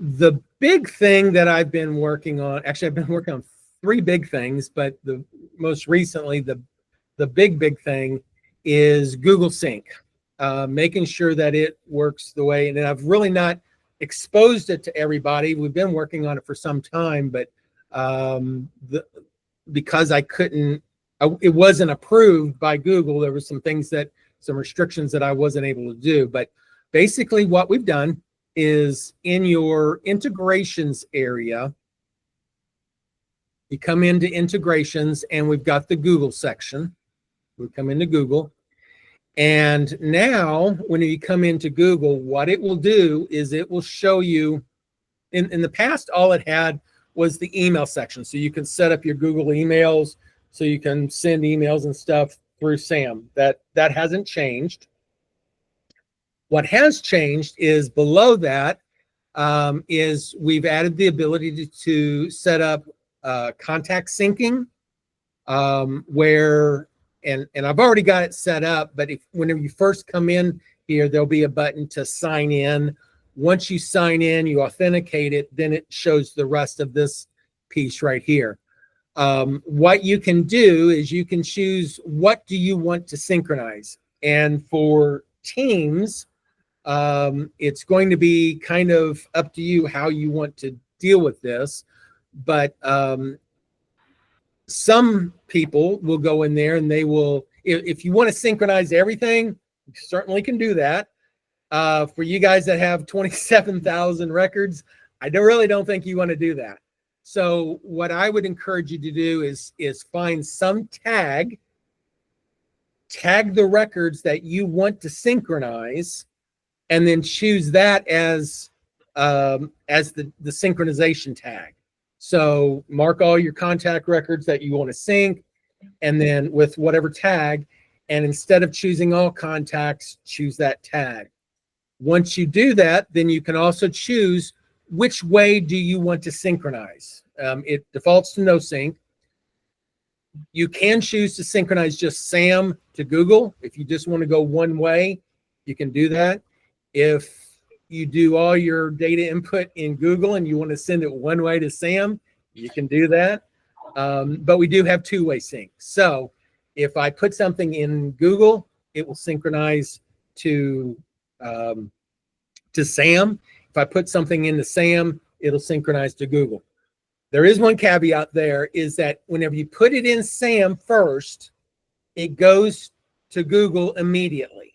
The big thing that I've been working on, actually, I've been working on three big things, but the most recently, the big thing is Google Sync, making sure that it works the way, and I've really not exposed it to everybody. We've been working on it for some time, but because it wasn't approved by Google, there were some restrictions that I wasn't able to do. But basically what we've done is in your integrations area, you come into integrations and we've got the Google section. We come into Google. And now when you come into Google, what it will do is it will show you, in the past, all it had was the email section. So you can set up your Google emails, so you can send emails and stuff through SAM. That hasn't changed. What has changed is below that is we've added the ability to set up contact syncing, where, and I've already got it set up, but whenever you first come in here, there'll be a button to sign in. Once you sign in, you authenticate it, then it shows the rest of this piece right here. What you can do is you can choose what do you want to synchronize. And for Teams, it's going to be kind of up to you how you want to deal with this. But some people will go in there and they will, if you want to synchronize everything, you certainly can do that. For you guys that have 27,000 records, I really don't think you want to do that. So what I would encourage you to do is find some tag the records that you want to synchronize, and then choose that as the synchronization tag. So mark all your contact records that you want to sync, and then with whatever tag, and instead of choosing all contacts, choose that tag. Once you do that, then you can also choose which way do you want to synchronize. It defaults to no sync. You can choose to synchronize just SAM to Google. If you just want to go one way, you can do that. If you do all your data input in Google and you want to send it one way to SAM, you can do that. But we do have two-way sync. So if I put something in Google, it will synchronize to SAM. If I put something into SAM, it'll synchronize to Google. There is one caveat there, is that whenever you put it in SAM first, it goes to Google immediately.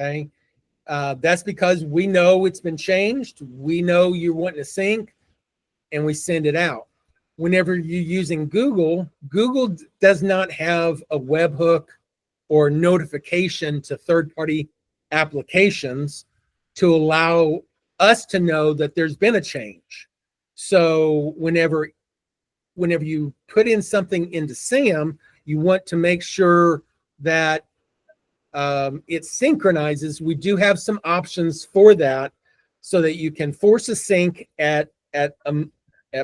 Okay. That's because we know it's been changed. We know you're wanting to sync, and we send it out. Whenever you're using Google, Google does not have a webhook or notification to third-party applications to allow us to know that there's been a change. So whenever you put in something into SAM, you want to make sure that it synchronizes. We do have some options for that, so that you can force a sync at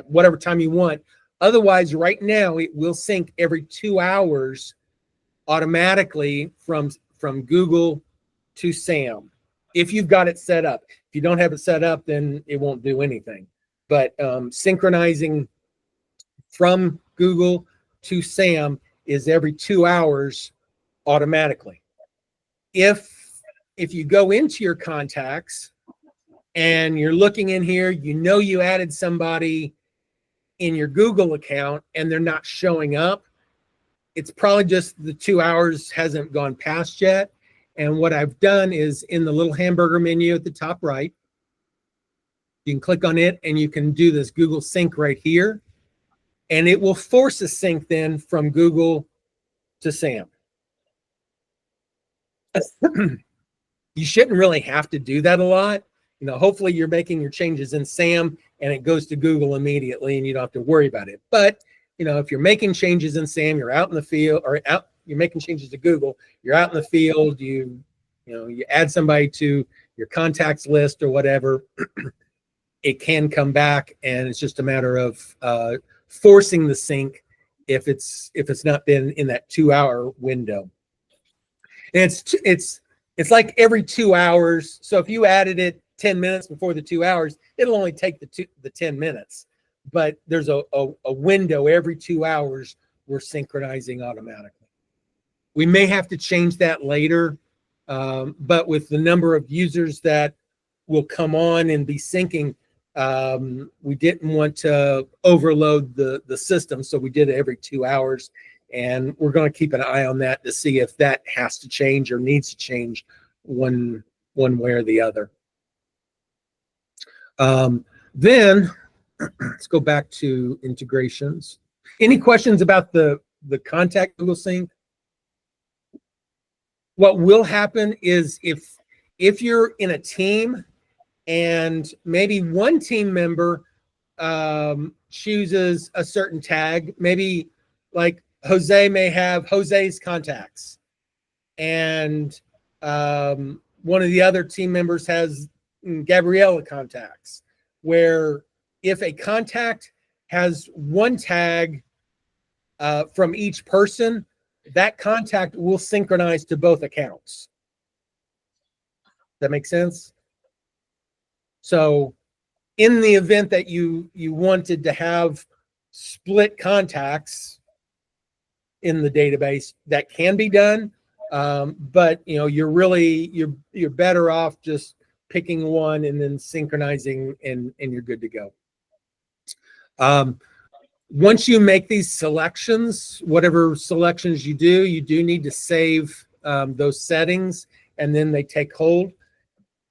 whatever time you want. Otherwise, right now, it will sync every 2 hours automatically from Google to SAM, if you've got it set up. If you don't have it set up, then it won't do anything. But synchronizing from Google to SAM is every 2 hours automatically. If you go into your contacts and you're looking in here, you know you added somebody in your Google account and they're not showing up, it's probably just the 2 hours hasn't gone past yet. And what I've done is, in the little hamburger menu at the top right, you can click on it and you can do this Google Sync right here, and it will force a sync then from Google to SAM. You shouldn't really have to do that a lot. You know, hopefully you're making your changes in SAM and it goes to Google immediately and you don't have to worry about it. But, you know, if you're making changes in SAM, you're out in the field, or you're making changes to Google, you're out in the field, you add somebody to your contacts list or whatever, it can come back, and it's just a matter of forcing the sync if it's not been in that 2 hour window. And it's like every 2 hours. So if you added it 10 minutes before the 2 hours, it'll only take the 10 minutes. But there's a window every 2 hours we're synchronizing automatically. We may have to change that later, but with the number of users that will come on and be syncing, we didn't want to overload the system, so we did it every 2 hours, and we're going to keep an eye on that to see if that has to change or needs to change one way or the other. Then let's go back to integrations. Any questions about the contact Google Sync? What will happen is if you're in a team and maybe one team member chooses a certain tag, maybe like Jose may have Jose's contacts, and one of the other team members has Gabriella contacts, where if a contact has one tag from each person, that contact will synchronize to both accounts. That makes sense? So in the event that you wanted to have split contacts in the database, that can be done, but you're better off just picking one and then synchronizing, and you're good to go. Once you make these selections, whatever selections you do need to save those settings, and then they take hold.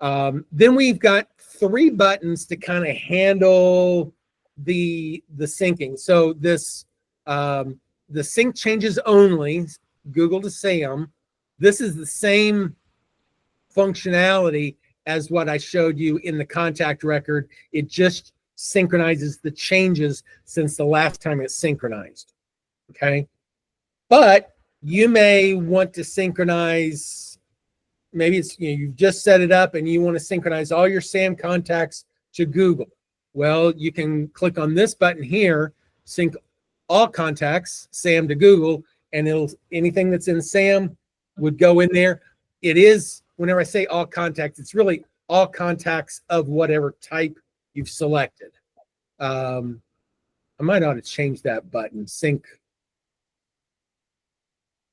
Then we've got 3 buttons to kind of handle the syncing. So this the sync changes only, Google to SAM. This is the same functionality as what I showed you in the contact record. It just synchronizes the changes since the last time it synchronized. Okay, but you may want to synchronize, maybe it's, you've just set it up and you want to synchronize all your SAM contacts to Google. Well, you can click on this button here, sync all contacts SAM to Google, and it'll, anything that's in SAM would go in there. It is, whenever I say all contacts, it's really all contacts of whatever type you've selected. I might ought to change that button, sync.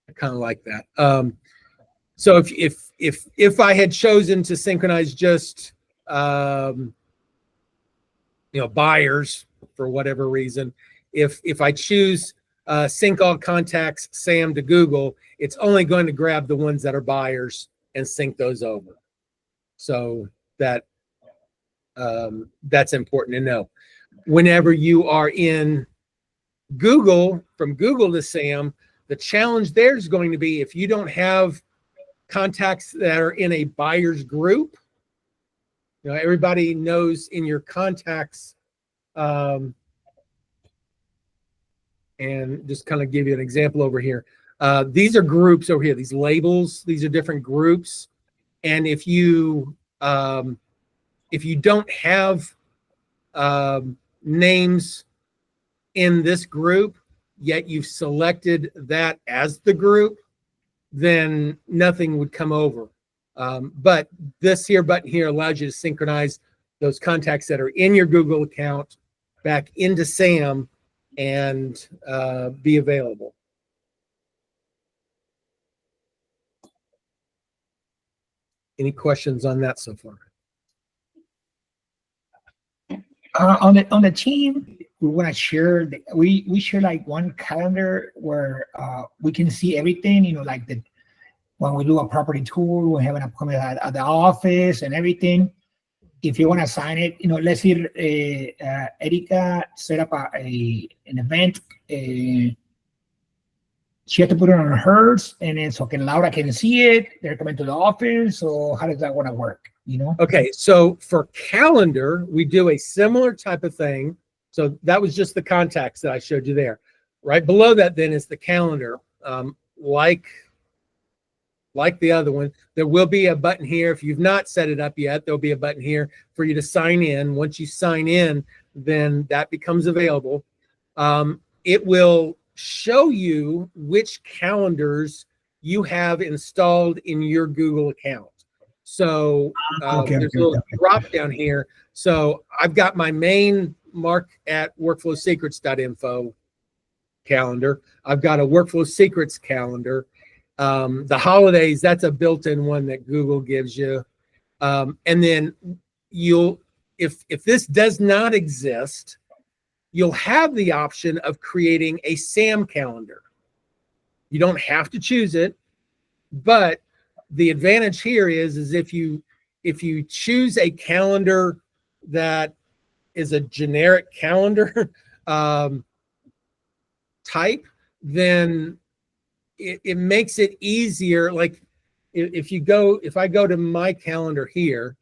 I kind of like that. So if I had chosen to synchronize just buyers for whatever reason, if I choose sync all contacts SAM to Google, it's only going to grab the ones that are buyers and sync those over. So that's important to know. Whenever you are in Google, from Google to SAM, the challenge there is going to be if you don't have contacts that are in a buyer's group. Everybody knows in your contacts, and just kind of give you an example over here. These are groups over here, these labels, these are different groups. And if you don't have names in this group, yet you've selected that as the group, then nothing would come over. But this here button here allows you to synchronize those contacts that are in your Google account back into SAM and be available. Any questions on that so far? On the team, we want to share. We share like one calendar where we can see everything. Like when we do a property tour, we have an appointment at the office and everything. If you want to sign it, let's say Erika set up an event. She had to put it on hers, and then so Laura can see it. They're coming to the office. So how does that want to work? Okay, so for calendar, we do a similar type of thing. So that was just the contacts that I showed you there. Right below that then is the calendar. Like the other one, there will be a button here. If you've not set it up yet, there'll be a button here for you to sign in. Once you sign in, then that becomes available. It will show you which calendars you have installed in your Google account. So Okay, there's a okay, little okay. drop down here. So I've got my main mark at workflowsecrets.info calendar. I've got a workflow secrets calendar. The holidays, that's a built-in one that Google gives you. And then you'll, if this does not exist, you'll have the option of creating a SAM calendar. You don't have to choose it, but the advantage here is if you choose a calendar that is a generic calendar type, then it makes it easier. Like if I go to my calendar here,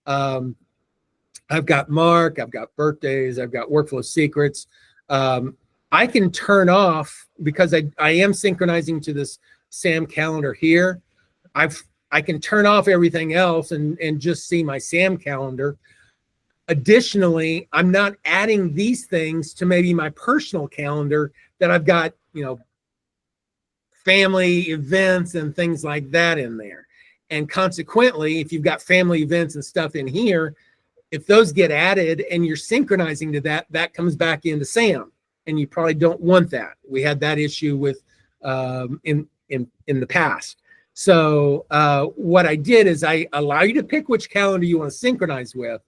I've got Mark, I've got birthdays, I've got workflow secrets. I can turn off, because I am synchronizing to this SAM calendar here. I can turn off everything else and just see my SAM calendar. Additionally, I'm not adding these things to maybe my personal calendar that I've got, family events and things like that in there. And consequently, if you've got family events and stuff in here, if those get added and you're synchronizing to that, that comes back into SAM, and you probably don't want that. We had that issue with in the past. So what I did is I allow you to pick which calendar you want to synchronize with.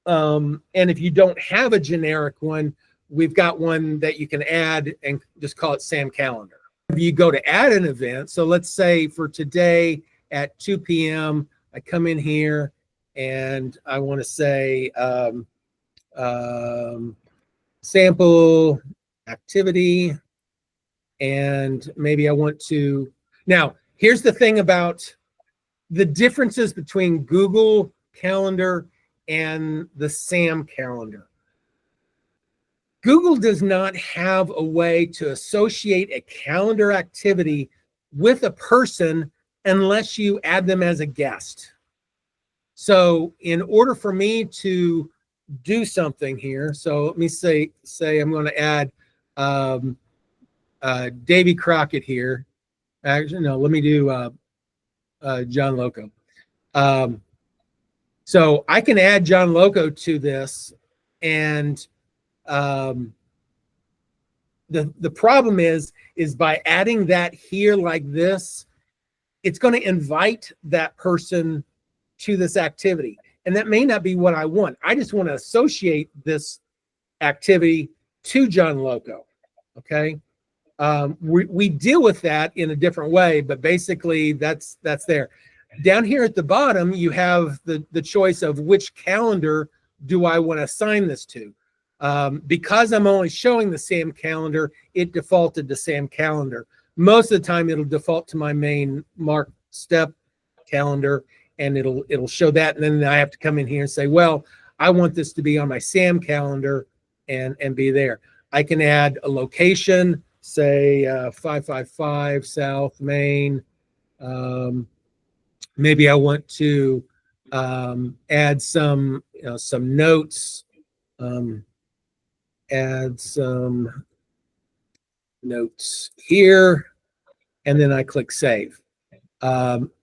And if you don't have a generic one, we've got one that you can add and just call it SAM calendar. If you go to add an event, so let's say for today at 2 p.m., I come in here and I want to say sample activity, and maybe I want to, now here's the thing about the differences between Google Calendar and the SAM calendar. Google does not have a way to associate a calendar activity with a person unless you add them as a guest. So in order for me to do something here, so let me say I'm going to add Davy Crockett here. Actually, no, let me do John Loco. So I can add John Loco to this, and the problem is by adding that here like this, it's going to invite that person to this activity, and that may not be what I want. I just want to associate this activity to John Loco. Okay, we deal with that in a different way, but basically that's there. Down here at the bottom, you have the choice of which calendar do I want to assign this to. Because I'm only showing the SAM calendar, it defaulted to SAM calendar. Most of the time, it'll default to my main Mark step calendar, and it'll show that. And then I have to come in here and say, well, I want this to be on my SAM calendar and be there. I can add a location, say 555 South Main. Maybe I want to add some notes. Add some notes here, and then I click save.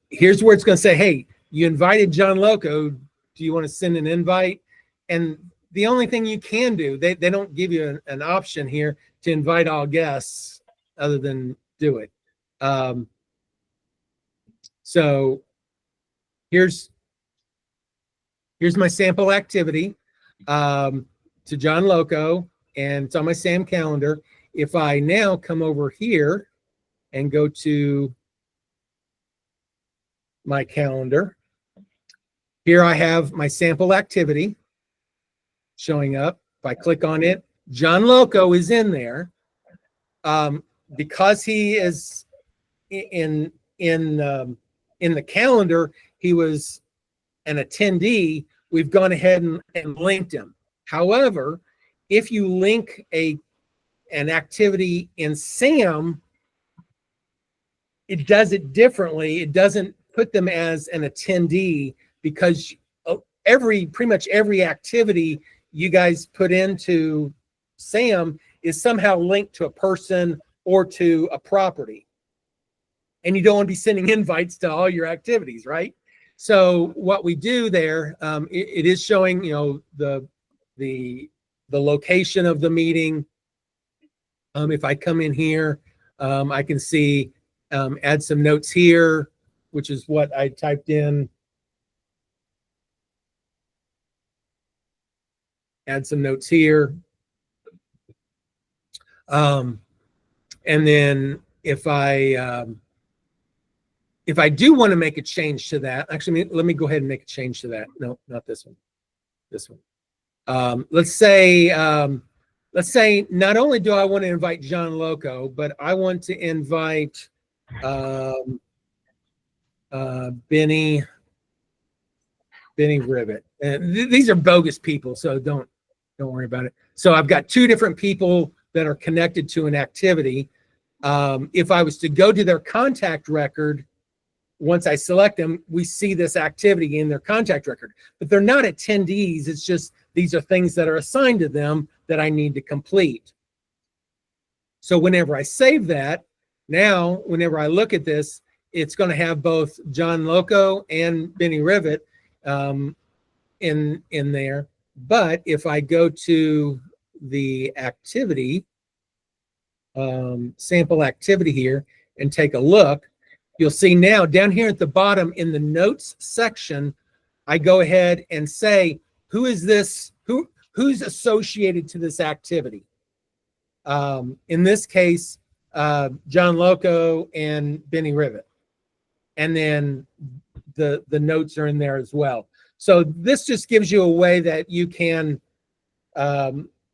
Here's where it's going to say, hey, you invited John Loco. Do you want to send an invite? And the only thing you can do, they don't give you an option here to invite all guests other than do it. So here's my sample activity to John Loco, and it's on my SAM calendar. If I now come over here and go to my calendar, here I have my sample activity showing up. If I click on it, John Loco is in there. Because he is in the calendar, he was an attendee, we've gone ahead and linked him. However, if you link an activity in SAM, it does it differently. It doesn't put them as an attendee, because pretty much every activity you guys put into SAM is somehow linked to a person or to a property. and you don't want to be sending invites to all your activities, right? So what we do there, it is showing, you know, the location of the meeting. If I come in here, I can see add some notes here, which is what I typed in. Add some notes here. And then if I do want to make a change to that, actually, let me go ahead and make a change to that. No, not this one. This one. Let's say not only do I want to invite John Loco, but I want to invite Benny Rivet. And these are bogus people, so don't worry about it. So I've got two different people that are connected to an activity. If I was to go to their contact record, once I select them, we see this activity in their contact record, but they're not attendees. It's just, these are things that are assigned to them that I need to complete. So whenever I save that, now, whenever I look at this, it's going to have both John Loco and Benny Rivet in there. But if I go to the activity, sample activity here, and take a look, you'll see now down here at the bottom in the notes section, I go ahead and say, who is this? Who's associated to this activity? In this case, John Loco and Benny Rivet. And then the notes are in there as well. So this just gives you a way that you can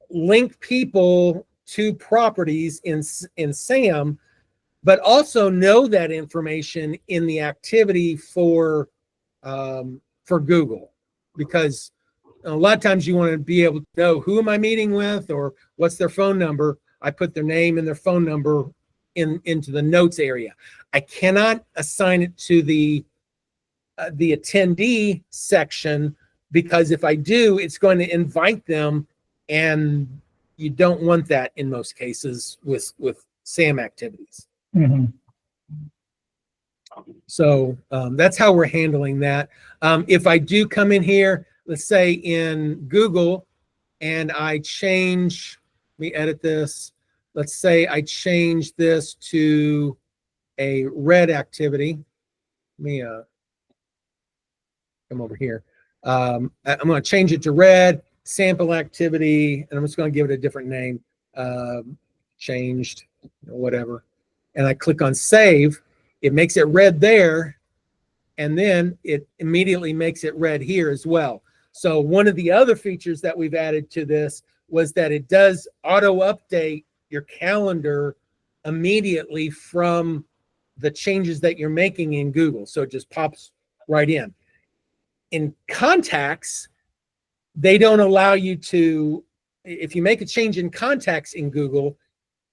link people to properties in SAM, but also know that information in the activity for Google, because a lot of times you want to be able to know who am I meeting with or what's their phone number. I put their name and their phone number into the notes area. I cannot assign it to the attendee section, because if I do, it's going to invite them, and you don't want that in most cases with SAM activities. Mm-hmm. So that's how we're handling that. If I do come in here, let's say in Google, and I change, let me edit this. Let's say I change this to a red activity. Let me come over here. I'm going to change it to red, sample activity, and I'm just going to give it a different name. Changed, whatever. And I click on save. It makes it red there, and then it immediately makes it red here as well. So one of the other features that we've added to this was that it does auto update your calendar immediately from the changes that you're making in Google. So it just pops right in. In contacts, they don't allow you to, if you make a change in contacts in Google,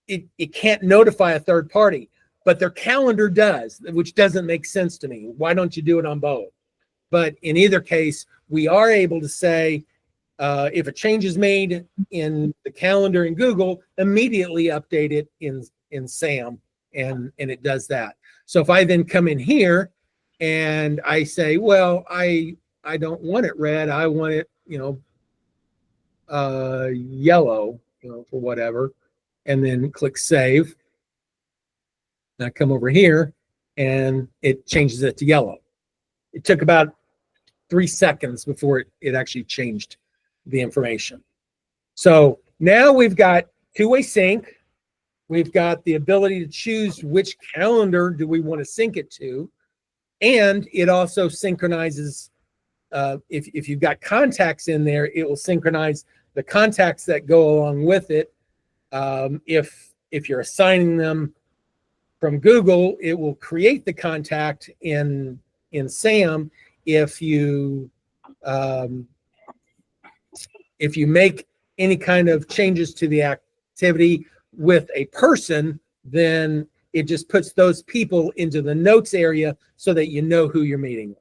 it can't notify a third party, but their calendar does, which doesn't make sense to me. Why don't you do it on both? But in either case, we are able to say, if a change is made in the calendar in Google, immediately update it in SAM, and it does that. So if I then come in here and I say, well, I don't want it red, I want it, yellow, for whatever, and then click save. And I come over here and it changes it to yellow. It took about 3 seconds before it actually changed the information. So now we've got two-way sync. We've got the ability to choose which calendar do we want to sync it to. And it also synchronizes, if you've got contacts in there, it will synchronize the contacts that go along with it. If you're assigning them from Google, it will create the contact in SAM. If you make any kind of changes to the activity with a person, then it just puts those people into the notes area so that you know who you're meeting with.